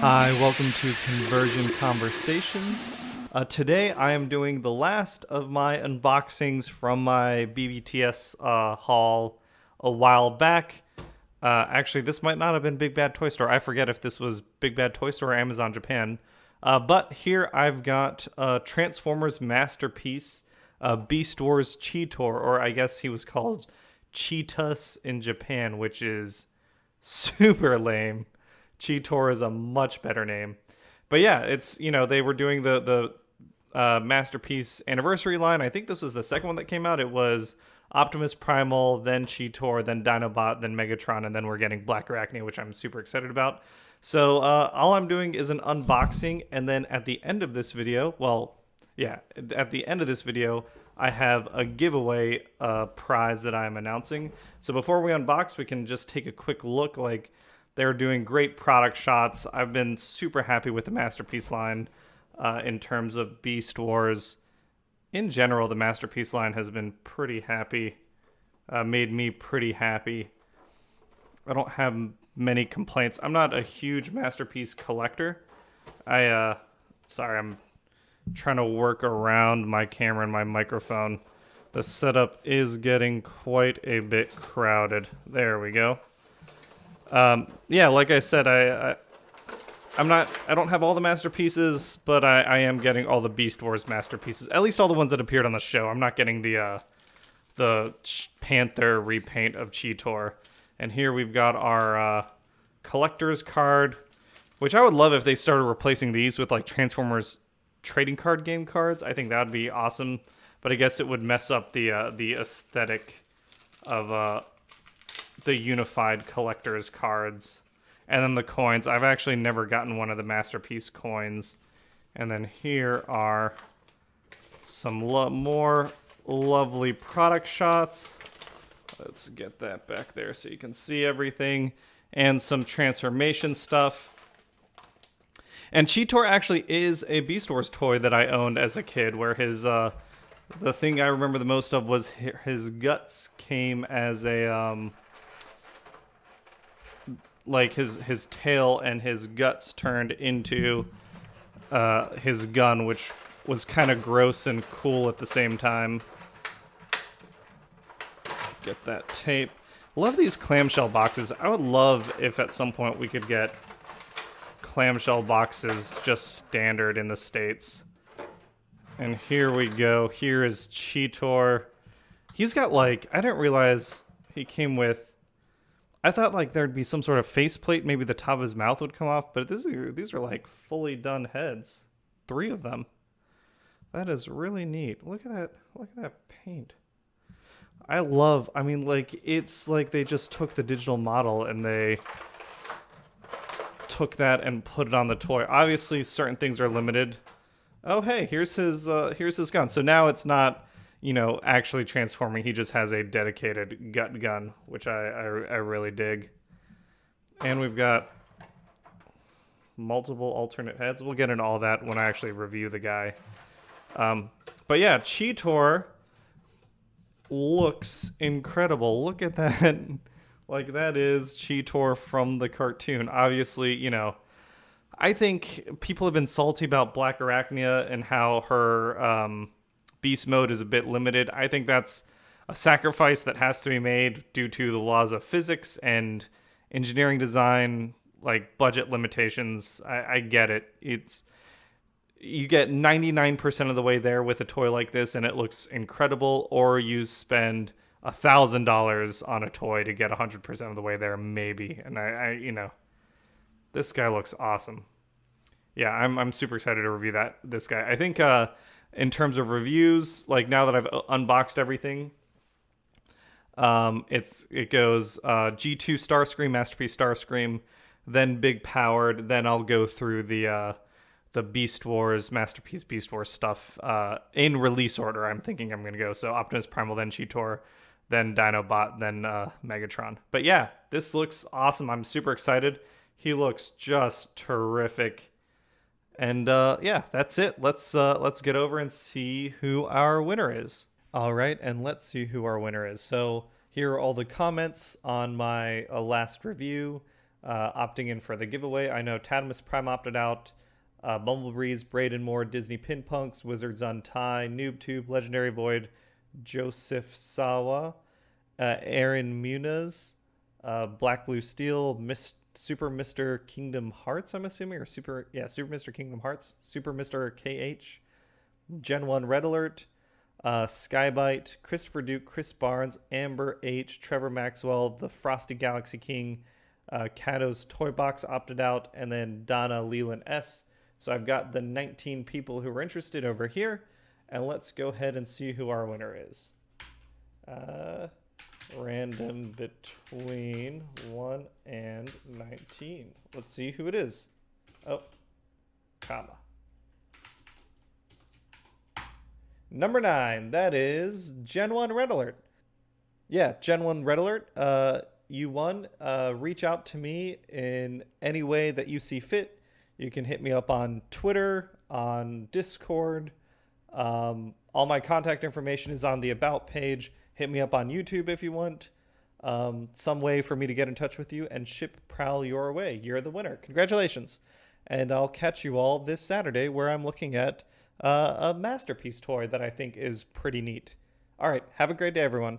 Hi, welcome to Conversion Conversations. Today I am doing the last of my unboxings from my BBTS haul a while back. Actually, this might not have been Big Bad Toy Store. I forget if this was Big Bad Toy Store or Amazon Japan. But here I've got Transformers Masterpiece, Beast Wars Cheetor, or I guess he was called Cheetus in Japan, which is super lame. Cheetor is a much better name. But yeah, it's, they were doing the Masterpiece anniversary line. I think this was the second one that came out. It was Optimus Primal, then Cheetor, then Dinobot, then Megatron, and then we're getting Black Arachnia, which I'm super excited about. So all I'm doing is an unboxing, and then at the end of this video, at the end of this video, I have a giveaway prize that I'm announcing. So before we unbox, we can just take a quick look. They're doing great product shots. I've been super happy with the Masterpiece line in terms of Beast Wars. In general, the Masterpiece line has been pretty happy, made me pretty happy. I don't have many complaints. I'm not a huge Masterpiece collector. Sorry, I'm trying to work around my camera and my microphone. The setup is getting quite a bit crowded. There we go. Yeah, like I said, I don't have all the Masterpieces, but I am getting all the Beast Wars Masterpieces. At least all the ones that appeared on the show. I'm not getting the Panther repaint of Cheetor. And here we've got our collector's card, which I would love if they started replacing these with like Transformers trading card game cards. I think that would be awesome. But I guess it would mess up the aesthetic of the unified collector's cards. And then the coins. I've actually never gotten one of the Masterpiece coins. And then here are some more lovely product shots. Let's get that back there so you can see everything. And some transformation stuff. And Cheetor actually is a Beast Wars toy that I owned as a kid, where his the thing I remember the most of was his guts came as a like his tail and his guts turned into his gun, which was kind of gross and cool at the same time. Get that tape. Love these clamshell boxes. I would love if at some point we could get clamshell boxes just standard in the States. And here we go. Here is Cheetor. He's got I didn't realize he came with, I thought there'd be some sort of faceplate, maybe the top of his mouth would come off, but these are fully done heads. 3 of them. That is really neat. Look at that paint. It's like they just took the digital model and they took that and put it on the toy. Obviously, certain things are limited. Oh, hey, here's his gun. So now it's not, actually transforming. He just has a dedicated gut gun, which I really dig. And we've got multiple alternate heads. We'll get into all that when I actually review the guy. But yeah, Cheetor looks incredible. Look at that. That is Cheetor from the cartoon. Obviously, I think people have been salty about Black Arachnia and how her beast mode is a bit limited. I think that's a sacrifice that has to be made due to the laws of physics and engineering design, budget limitations. I get it. You get 99% of the way there with a toy like this and it looks incredible, or you spend $1,000 on a toy to get 100% of the way there, maybe. And this guy looks awesome. Yeah, I'm super excited to review this guy. I think in terms of reviews, now that I've unboxed everything, it goes G2 Starscream, Masterpiece Starscream, then Big Powered, then I'll go through the Beast Wars, Masterpiece Beast Wars stuff in release order. I'm thinking I'm going to go. So Optimus Primal, then Cheetor, then Dinobot, then Megatron. But yeah, this looks awesome. I'm super excited. He looks just terrific. And yeah, that's it. Let's get over and see who our winner is. All right, and let's see who our winner is. So here are all the comments on my last review. opting in for the giveaway. I know Tadamus Prime opted out. Bumblebreeze, Braden Moore, Disney Pinpunks, Wizards Untie, NoobTube, Legendary Void, Joseph Sawa, Aaron Muniz, Black Blue Steel, Super Mr. Kingdom Hearts, I'm assuming, or Super Mr. Kingdom Hearts, Super Mr. KH, Gen 1 Red Alert, Skybite, Christopher Duke, Chris Barnes, Amber H, Trevor Maxwell, the Frosty Galaxy King, Kato's Toy Box opted out, and then Donna Leland S. So I've got the 19 people who are interested over here, and let's go ahead and see who our winner is. Random between 1 and 19. Let's see who it is. Oh, comma. Number 9, that is Gen 1 Red Alert. Yeah, Gen 1 Red Alert, you won. Reach out to me in any way that you see fit. You can hit me up on Twitter, on Discord. All my contact information is on the About page. Hit me up on YouTube if you want. Some way for me to get in touch with you and ship Prowl your way. You're the winner. Congratulations. And I'll catch you all this Saturday where I'm looking at a Masterpiece toy that I think is pretty neat. All right. Have a great day, everyone.